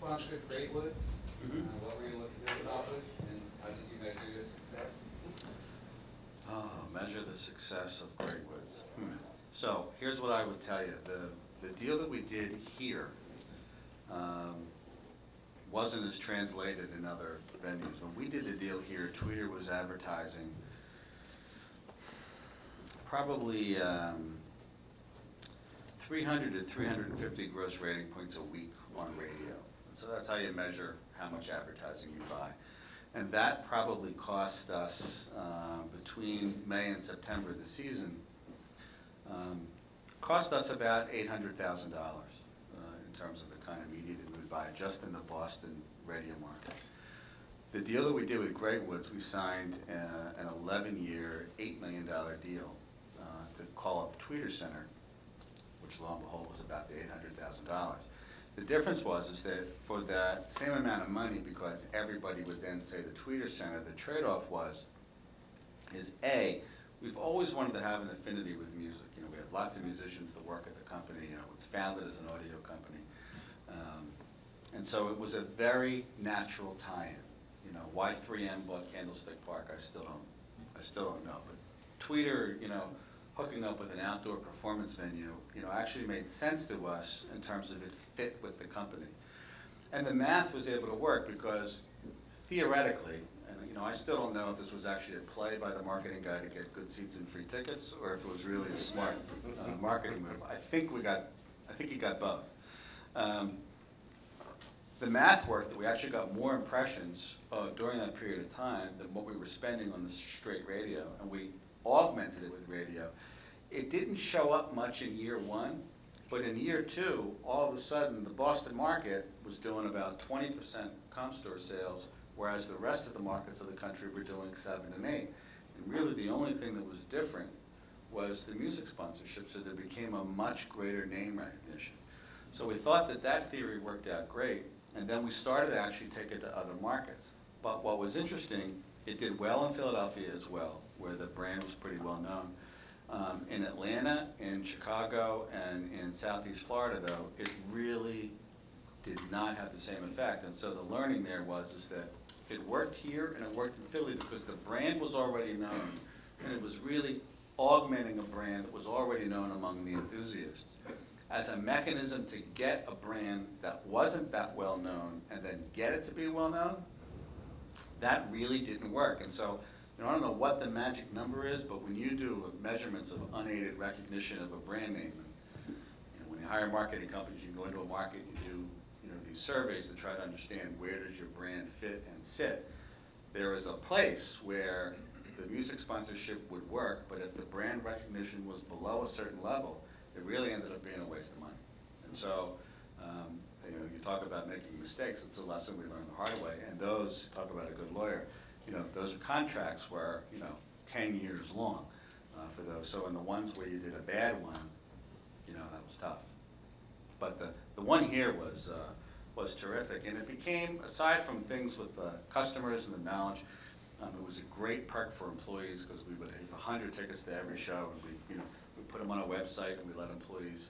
sponsored Great Woods. Mm-hmm. What were you looking to accomplish, and how did you measure your success? Measure the success of Great Woods. So here's what I would tell you. The deal that we did here wasn't as translated in other venues. When we did the deal here, Tweeter was advertising probably 300 to 350 gross rating points a week on radio. So that's how you measure how much advertising you buy. And that probably cost us, between May and September of the season, cost us about $800,000 in terms of the kind of media that we would buy just in the Boston radio market. The deal that we did with Great Woods, we signed an 11-year, $8 million deal to call up Tweeter Center, which lo and behold was about the $800,000. The difference is that for that same amount of money, because everybody would then say the Tweeter Center, the trade-off is A, we've always wanted to have an affinity with music. You know, we have lots of musicians that work at the company. You know, it's founded as an audio company. And so it was a very natural tie-in. You know, why 3M bought Candlestick Park, I still don't know. But Tweeter, you know, hooking up with an outdoor performance venue, you know, actually made sense to us in terms of it fit with the company. And the math was able to work because theoretically, and you know, I still don't know if this was actually a play by the marketing guy to get good seats and free tickets, or if it was really a smart marketing move. I think he got both. The math worked that we actually got more impressions during that period of time than what we were spending on the straight radio, and we augmented it with radio. It didn't show up much in year one, but in year two, all of a sudden, the Boston market was doing about 20% comp store sales, whereas the rest of the markets of the country were doing 7 and 8. And really, the only thing that was different was the music sponsorship, so there became a much greater name recognition. So we thought that that theory worked out great, and then we started to actually take it to other markets. But what was interesting, it did well in Philadelphia as well, where the brand was pretty well known. In Atlanta, in Chicago, and in Southeast Florida, though, it really did not have the same effect. And so the learning there is that it worked here and it worked in Philly because the brand was already known, and it was really augmenting a brand that was already known among the enthusiasts. As a mechanism to get a brand that wasn't that well known and then get it to be well known, that really didn't work. And so, you know, I don't know what the magic number is, but when you do measurements of unaided recognition of a brand name, you know, when you hire marketing companies, you go into a market, you do, you know, these surveys to try to understand where does your brand fit and sit. There is a place where the music sponsorship would work, but if the brand recognition was below a certain level, it really ended up being a waste of money. And so, you know, you talk about making mistakes, it's a lesson we learned the hard way, and those, talk about a good lawyer, you know, those contracts were, you know, 10 years long for those. So in the ones where you did a bad one, you know, that was tough. But the one here was terrific, and it became, aside from things with the customers and the knowledge, it was a great perk for employees because we would have 100 tickets to every show, and we, you know, we put them on a website and we let employees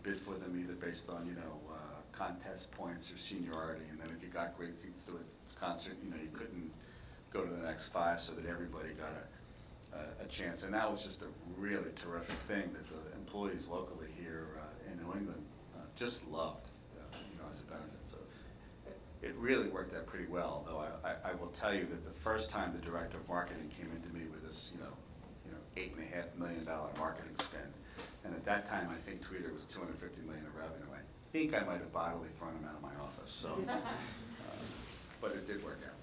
bid for them either based on, you know, contest points or seniority, and then if you got great seats to a concert, you know, you couldn't go to the next 5 so that everybody got a chance. And that was just a really terrific thing that the employees locally here in New England just loved, you know, as a benefit. So it really worked out pretty well, though I will tell you that the first time the director of marketing came into me with this, you know, $8.5 million marketing spend, and at that time I think Tweeter was $250 million in revenue. I think I might have bodily thrown him out of my office. So, but it did work out.